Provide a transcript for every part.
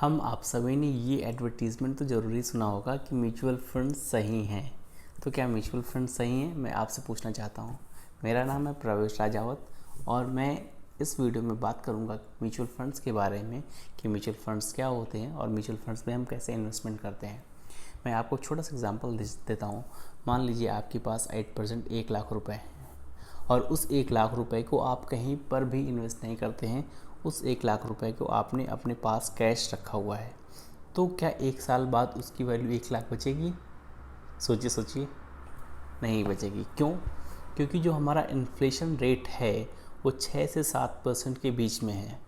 हम आप सभी ने ये एडवर्टीज़मेंट तो ज़रूरी सुना होगा कि म्यूचुअल फंड सही हैं। तो क्या म्यूचुअल फंड सही हैं, मैं आपसे पूछना चाहता हूँ। मेरा नाम है प्रवेश राजावत और मैं इस वीडियो में बात करूँगा म्यूचुअल फंड्स के बारे में कि म्यूचुअल फंड्स क्या होते हैं और म्यूचुअल फंड्स में हम कैसे इन्वेस्टमेंट करते हैं। मैं आपको छोटा सा एग्जांपल देता हूँ। मान लीजिए आपके पास 8% 1 लाख रुपए है और उस 1 लाख रुपए को आप कहीं पर भी इन्वेस्ट नहीं करते हैं। उस 1 लाख रुपए को आपने अपने पास कैश रखा हुआ है, तो क्या 1 साल बाद उसकी वैल्यू 1 लाख बचेगी? सोचिए सोचिए, नहीं बचेगी। क्यों? क्योंकि जो हमारा इन्फ्लेशन रेट है वो 6 से 7% के बीच में है।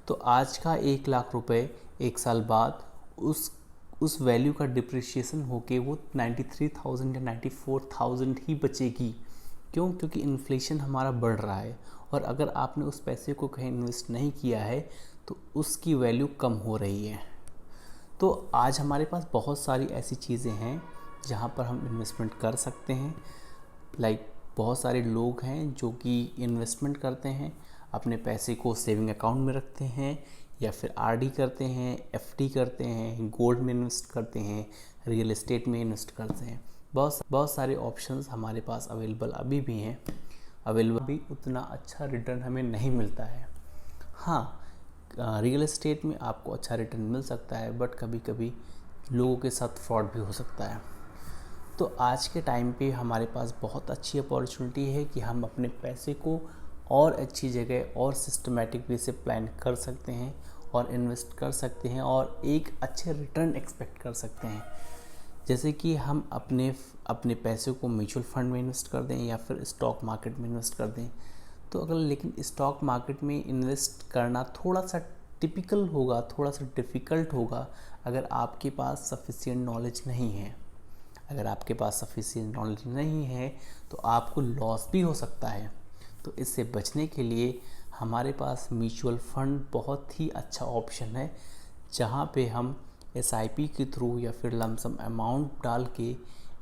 तो आज का 1 लाख रुपए 1 साल बाद उस वैल्यू का डिप्रिशिएशन होके वो 93,000 या 94,000 ही बचेगी। क्यों? क्योंकि इन्फ्लेशन हमारा बढ़ रहा है और अगर आपने उस पैसे को कहीं इन्वेस्ट नहीं किया है तो उसकी वैल्यू कम हो रही है। तो आज हमारे पास बहुत सारी ऐसी चीज़ें हैं जहाँ पर हम इन्वेस्टमेंट कर सकते हैं। बहुत सारे लोग हैं जो कि इन्वेस्टमेंट करते हैं, अपने पैसे को सेविंग अकाउंट में रखते हैं या फिर आरडी करते हैं, एफडी करते हैं, गोल्ड में इन्वेस्ट करते हैं, रियल एस्टेट में इन्वेस्ट करते हैं। बहुत सारे ऑप्शंस हमारे पास अवेलेबल अभी भी हैं। भी उतना अच्छा रिटर्न हमें नहीं मिलता है। हाँ, रियल एस्टेट में आपको अच्छा रिटर्न मिल सकता है, बट कभी कभी लोगों के साथ फ्रॉड भी हो सकता है। तो आज के टाइम पे हमारे पास बहुत अच्छी अपॉर्चुनिटी है कि हम अपने पैसे को और अच्छी जगह और सिस्टमेटिक वे से प्लान कर सकते हैं और इन्वेस्ट कर सकते हैं और एक अच्छे रिटर्न एक्सपेक्ट कर सकते हैं। जैसे कि हम अपने पैसे को म्यूचुअल फंड में इन्वेस्ट कर दें या फिर स्टॉक मार्केट में इन्वेस्ट कर दें। तो अगर लेकिन स्टॉक मार्केट में इन्वेस्ट करना थोड़ा सा टिपिकल होगा, थोड़ा सा डिफ़िकल्ट होगा अगर आपके पास सफिशिएंट नॉलेज नहीं है। अगर आपके पास सफिशिएंट नॉलेज नहीं है तो आपको लॉस भी हो सकता है। तो इससे बचने के लिए हमारे पास म्यूचुअल फंड बहुत ही अच्छा ऑप्शन है, जहाँ पे हम एसआईपी के थ्रू या फिर लमसम अमाउंट डाल के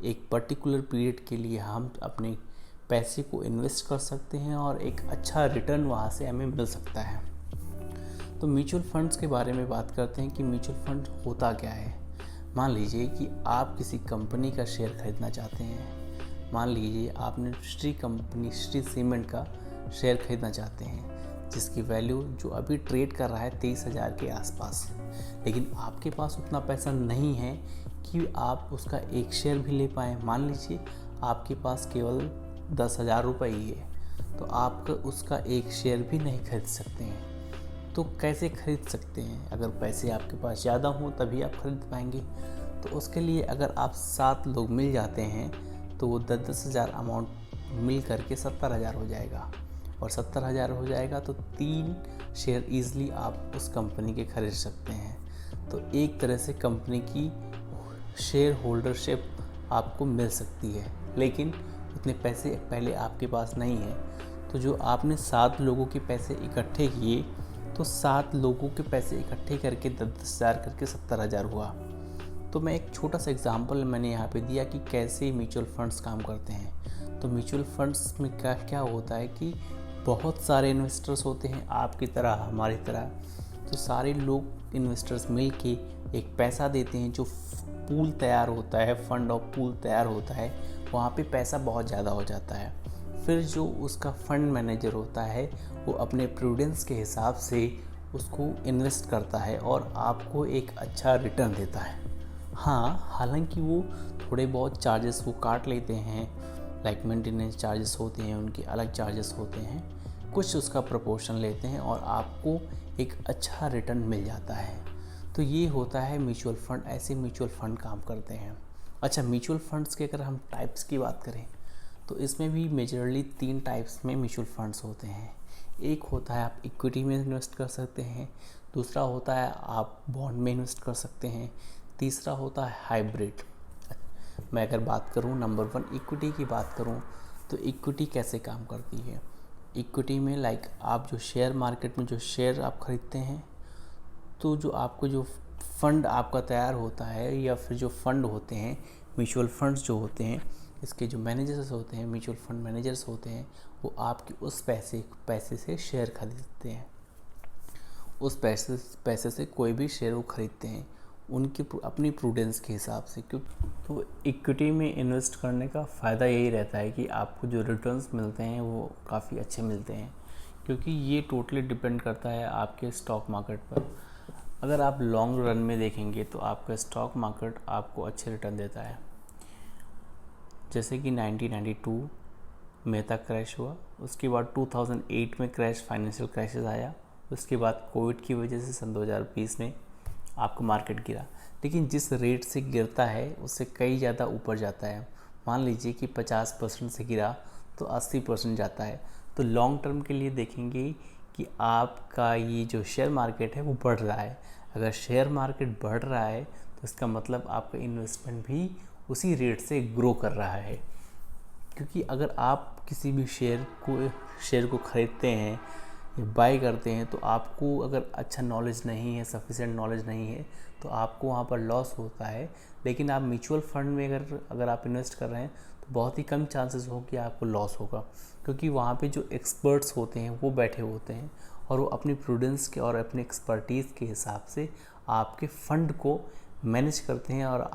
एक पर्टिकुलर पीरियड के लिए हम अपने पैसे को इन्वेस्ट कर सकते हैं और एक अच्छा रिटर्न वहाँ से हमें मिल सकता है। तो म्यूचुअल फंड्स के बारे में बात करते हैं कि म्यूचुअल फंड होता क्या है। मान लीजिए कि आप किसी कंपनी का शेयर खरीदना चाहते हैं। मान लीजिए आपने श्री सीमेंट का शेयर खरीदना चाहते हैं, जिसकी वैल्यू जो अभी ट्रेड कर रहा है 23,000 के आसपास। लेकिन आपके पास उतना पैसा नहीं है कि आप उसका एक शेयर भी ले पाएँ। मान लीजिए आपके पास केवल 10,000 रुपये ही है, तो आप उसका एक शेयर भी नहीं खरीद सकते हैं। तो कैसे खरीद सकते हैं? अगर पैसे आपके पास ज़्यादा हों तभी आप खरीद पाएंगे। तो उसके लिए अगर आप 7 लोग मिल जाते हैं तो वो 10,000 अमाउंट मिल करके 70,000 हो जाएगा और 70,000 हो जाएगा तो 3 शेयर ईज़िली आप उस कंपनी के खरीद सकते हैं। तो एक तरह से कंपनी की शेयर होल्डरशिप आपको मिल सकती है, लेकिन उतने पैसे पहले आपके पास नहीं है। तो जो आपने 7 लोगों के पैसे इकट्ठे किए, तो 7 लोगों के पैसे इकट्ठे करके 10,000 करके 70,000 हुआ। तो मैं एक छोटा सा एग्जांपल मैंने यहाँ पे दिया कि कैसे म्यूचुअल फंड्स काम करते हैं। तो म्यूचुअल फंड्स में क्या होता है कि बहुत सारे इन्वेस्टर्स होते हैं, आपकी तरह हमारी तरह। तो सारे लोग इन्वेस्टर्स मिल के एक पैसा देते हैं, जो पूल तैयार होता है, फंड ऑफ पूल तैयार होता है। वहाँ पे पैसा बहुत ज़्यादा हो जाता है। फिर जो उसका फंड मैनेजर होता है वो अपने प्रूडेंस के हिसाब से उसको इन्वेस्ट करता है और आपको एक अच्छा रिटर्न देता है। हाँ, हालांकि वो थोड़े बहुत चार्जेस वो काट लेते हैं, मेंटेनेंस चार्जेस होते हैं, उनके अलग चार्जेस होते हैं, कुछ उसका प्रोपोर्शन लेते हैं और आपको एक अच्छा रिटर्न मिल जाता है। तो ये होता है म्यूचुअल फंड। ऐसे म्यूचुअल फंड काम करते हैं। अच्छा, म्यूचुअल फंड्स के अगर हम टाइप्स की बात करें तो इसमें भी मेजरली 3 टाइप्स में म्यूचुअल फंड्स होते हैं। एक होता है आप इक्विटी में इन्वेस्ट कर सकते हैं, दूसरा होता है आप बॉन्ड में इन्वेस्ट कर सकते हैं, तीसरा होता है हाइब्रिड। मैं अगर बात करूं नंबर 1 इक्विटी की बात करूं तो इक्विटी कैसे काम करती है। इक्विटी में आप जो शेयर मार्केट में जो शेयर आप खरीदते हैं, तो जो आपको जो फंड आपका तैयार होता है या फिर जो फंड होते हैं, म्यूचुअल फंड्स जो होते हैं, इसके जो मैनेजर्स होते हैं, म्यूचुअल फंड मैनेजर्स होते हैं, वो आपके उस पैसे से शेयर खरीदते हैं। उस पैसे से कोई भी शेयर वो खरीदते हैं उनकी अपनी प्रूडेंस के हिसाब से। क्यों? तो इक्विटी में इन्वेस्ट करने का फ़ायदा यही रहता है कि आपको जो रिटर्न्स मिलते हैं वो काफ़ी अच्छे मिलते हैं, क्योंकि ये टोटली डिपेंड करता है आपके स्टॉक मार्केट पर। अगर आप लॉन्ग रन में देखेंगे तो आपका स्टॉक मार्केट आपको अच्छे रिटर्न देता है। जैसे कि 1992 में तक क्रैश हुआ, उसके बाद 2008 में फाइनेंशियल क्राइसिस आया, उसके बाद कोविड की वजह से सन 2020 में आपका मार्केट गिरा। लेकिन जिस रेट से गिरता है उससे कई ज़्यादा ऊपर जाता है। मान लीजिए कि 50% से गिरा तो 80% जाता है। तो लॉन्ग टर्म के लिए देखेंगे कि आपका ये जो शेयर मार्केट है वो बढ़ रहा है। अगर शेयर मार्केट बढ़ रहा है तो इसका मतलब आपका इन्वेस्टमेंट भी उसी रेट से ग्रो कर रहा है। क्योंकि अगर आप किसी भी शेयर को ख़रीदते हैं या बाय करते हैं तो आपको अगर अच्छा नॉलेज नहीं है, सफिशिएंट नॉलेज नहीं है, तो आपको वहाँ पर लॉस होता है। लेकिन आप म्यूचुअल फंड में अगर आप इन्वेस्ट कर रहे हैं तो बहुत ही कम चांसेस हो कि आपको लॉस होगा, क्योंकि वहाँ पे जो एक्सपर्ट्स होते हैं वो बैठे होते हैं और वो अपनी प्रूडेंस के और अपने एक्सपर्टीज़ के हिसाब से आपके फ़ंड को मैनेज करते हैं और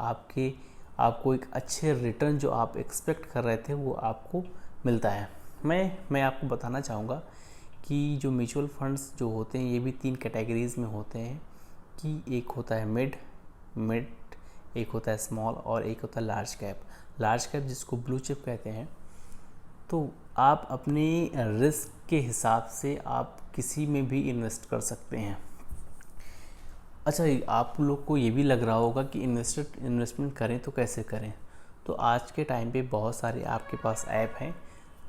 आपको एक अच्छे रिटर्न जो आप एक्सपेक्ट कर रहे थे वो आपको मिलता है। मैं आपको बताना चाहूँगा कि जो म्यूचुअल फंड्स जो होते हैं ये भी 3 कैटेगरीज़ में होते हैं, कि एक होता है मिड, एक होता है स्मॉल और एक होता है लार्ज कैप। लार्ज कैप जिसको ब्लू चिप कहते हैं। तो आप अपने रिस्क के हिसाब से आप किसी में भी इन्वेस्ट कर सकते हैं। अच्छा, आप लोग को ये भी लग रहा होगा कि इन्वेस्टमेंट करें तो कैसे करें। तो आज के टाइम पे बहुत सारे आपके पास ऐप हैं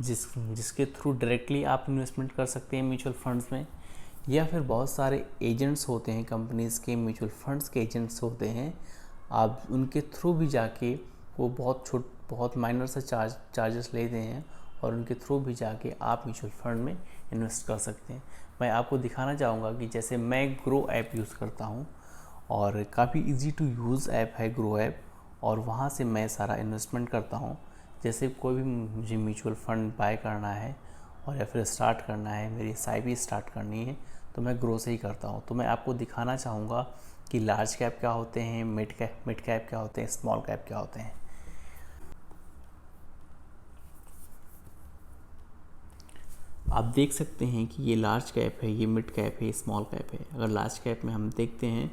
जिसके थ्रू डायरेक्टली आप इन्वेस्टमेंट कर सकते हैं म्यूचुअल फंड्स में, या फिर बहुत सारे एजेंट्स होते हैं कंपनीज़ के, म्यूचुअल फंड्स के एजेंट्स होते हैं, आप उनके थ्रू भी जाके वो बहुत माइनर से चार्जेस लेते हैं और उनके थ्रू भी जाके आप म्यूचुअल फंड में इन्वेस्ट कर सकते हैं। मैं आपको दिखाना चाहूँगा कि जैसे मैं ग्रो ऐप यूज़ करता हूँ और काफ़ी इजी टू यूज़ ऐप है ग्रो ऐप, और वहाँ से मैं सारा इन्वेस्टमेंट करता हूँ। जैसे कोई भी मुझे म्यूचुअल फंड बाय करना है और या फिर स्टार्ट करना है, मेरी SIP स्टार्ट करनी है, तो मैं ग्रो से ही करता हूँ। तो मैं आपको दिखाना चाहूँगा कि लार्ज कैप क्या होते हैं, मिड कैप क्या होते हैं, स्मॉल कैप क्या होते हैं। आप देख सकते हैं कि ये लार्ज कैप है, ये मिड कैप है, ये स्मॉल कैप है। अगर लार्ज कैप में हम देखते हैं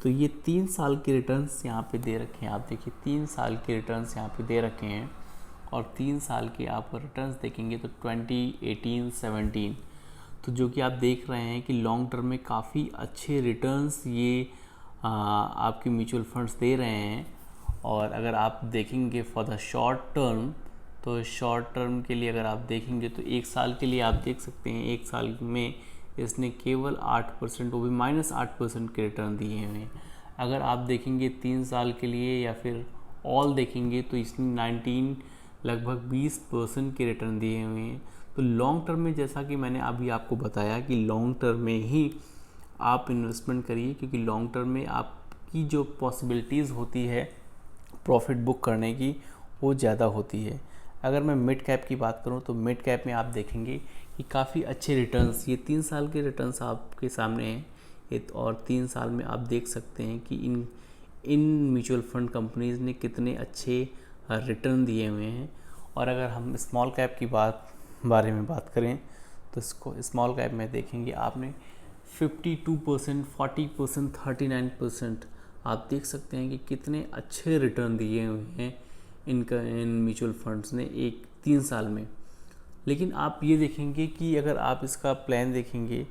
तो ये 3 साल के रिटर्न्स यहाँ पे दे रखे हैं। आप देखिए 3 साल के रिटर्न्स यहाँ पे दे रखे हैं, और 3 साल के आप रिटर्न्स देखेंगे तो 2018-17, तो जो कि आप देख रहे हैं कि लॉन्ग टर्म में काफ़ी अच्छे रिटर्न्स ये आपके म्यूचुअल फंड्स दे रहे हैं। और अगर आप देखेंगे फॉर द शॉर्ट टर्म, तो शॉर्ट टर्म के लिए अगर आप देखेंगे तो 1 साल के लिए आप देख सकते हैं 1 साल में इसने केवल 8%, वो भी -8% के रिटर्न दिए हुए हैं। अगर आप देखेंगे 3 साल के लिए या फिर ऑल देखेंगे तो इसने लगभग 20% के रिटर्न दिए हुए हैं। तो लॉन्ग टर्म में, जैसा कि मैंने अभी आपको बताया, कि लॉन्ग टर्म में ही आप इन्वेस्टमेंट करिए, क्योंकि लॉन्ग टर्म में आपकी जो पॉसिबिलिटीज़ होती है प्रॉफिट बुक करने की वो ज़्यादा होती है। अगर मैं मिड कैप की बात करूं तो मिड कैप में आप देखेंगे कि काफ़ी अच्छे रिटर्न्स, ये 3 साल के रिटर्न्स आपके सामने हैं, और 3 साल में आप देख सकते हैं कि इन म्यूचुअल फंड कंपनीज़ ने कितने अच्छे रिटर्न दिए हुए हैं। और अगर हम स्मॉल कैप की बारे में बात करें तो इसको स्मॉल कैप में देखेंगे आपने 52%, 40%, 39%, आप देख सकते हैं कि कितने अच्छे रिटर्न दिए हुए हैं इन म्यूचुअल फंड्स ने 3 साल में। लेकिन आप ये देखेंगे कि अगर आप इसका प्लान देखेंगे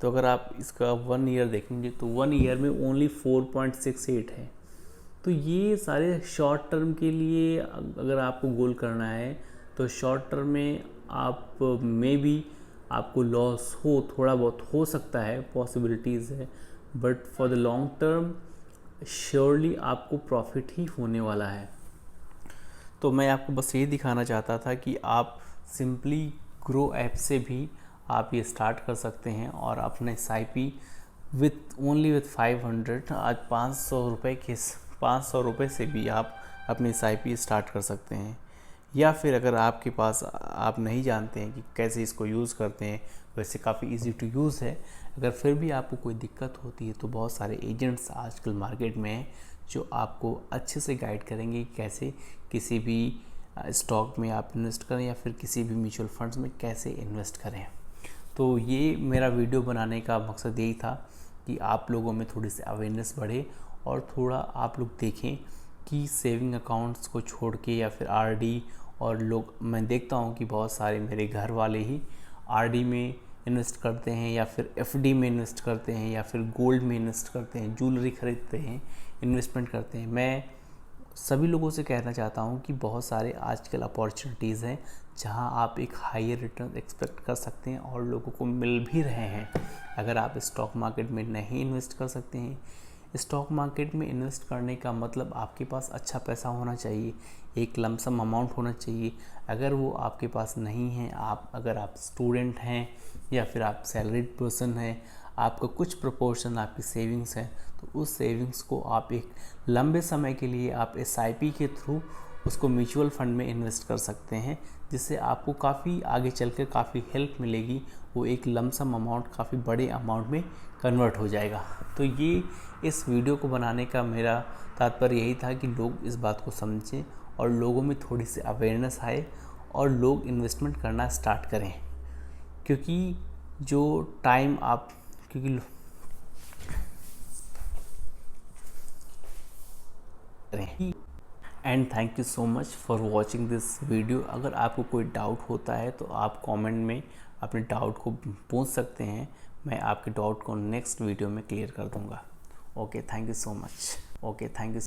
तो अगर आप इसका 1 ईयर देखेंगे तो 1 ईयर में ओनली 4.68 है। तो ये सारे शॉर्ट टर्म के लिए अगर आपको गोल करना है तो शॉर्ट टर्म में आप में भी आपको लॉस थोड़ा बहुत हो सकता है, पॉसिबिलिटीज़ है, but for the long term surely आपको प्रॉफिट ही होने वाला है। तो मैं आपको बस ये दिखाना चाहता था कि आप सिंपली ग्रो ऐप से भी आप ये स्टार्ट कर सकते हैं और अपने SIP ओनली विथ 500, आज 500 रुपये से भी आप अपनी SIP स्टार्ट कर सकते हैं। या फिर अगर आपके पास, आप नहीं जानते हैं कि कैसे इसको यूज़ करते हैं, वैसे काफ़ी इजी टू यूज़ है। अगर फिर भी आपको कोई दिक्कत होती है तो बहुत सारे एजेंट्स आजकल मार्केट में हैं जो आपको अच्छे से गाइड करेंगे कि कैसे किसी भी स्टॉक में आप इन्वेस्ट करें या फिर किसी भी म्यूचुअल फंड्स में कैसे इन्वेस्ट करें। तो ये मेरा वीडियो बनाने का मकसद यही था कि आप लोगों में थोड़ी सी अवेयरनेस बढ़े और थोड़ा आप लोग देखें कि सेविंग अकाउंट्स को छोड़ के या फिर आरडी, और लोग मैं देखता हूँ कि बहुत सारे मेरे घर वाले ही आरडी में इन्वेस्ट करते हैं या फिर एफडी में इन्वेस्ट करते हैं या फिर गोल्ड में इन्वेस्ट करते हैं, ज्वेलरी खरीदते हैं, इन्वेस्टमेंट करते हैं। मैं सभी लोगों से कहना चाहता हूँ कि बहुत सारे आजकल अपॉर्चुनिटीज़ हैं जहाँ आप एक हायर रिटर्न एक्सपेक्ट कर सकते हैं और लोगों को मिल भी रहे हैं। अगर आप स्टॉक मार्केट में नहीं इन्वेस्ट कर सकते हैं, स्टॉक मार्केट में इन्वेस्ट करने का मतलब आपके पास अच्छा पैसा होना चाहिए, एक लमसम अमाउंट होना चाहिए। अगर वो आपके पास नहीं है, अगर आप स्टूडेंट हैं या फिर आप सैलरीड पर्सन हैं, आपका कुछ प्रोपोर्शन आपकी सेविंग्स है, तो उस सेविंग्स को आप एक लंबे समय के लिए आप एसआईपी के थ्रू उसको म्यूचुअल फंड में इन्वेस्ट कर सकते हैं, जिससे आपको काफ़ी आगे चल कर काफ़ी हेल्प मिलेगी। वो एक लमसम अमाउंट काफ़ी बड़े अमाउंट में कन्वर्ट हो जाएगा। तो ये इस वीडियो को बनाने का मेरा तात्पर्य यही था कि लोग इस बात को समझें और लोगों में थोड़ी सी अवेयरनेस आए और लोग इन्वेस्टमेंट करना स्टार्ट करें। क्योंकि जो टाइम आप and thank you so much for watching this video. अगर आपको कोई डाउट होता है तो आप कमेंट में अपने डाउट को पूछ सकते हैं, मैं आपके डाउट को नेक्स्ट वीडियो में क्लियर कर दूंगा। Okay, thank you so much. Okay, thank you.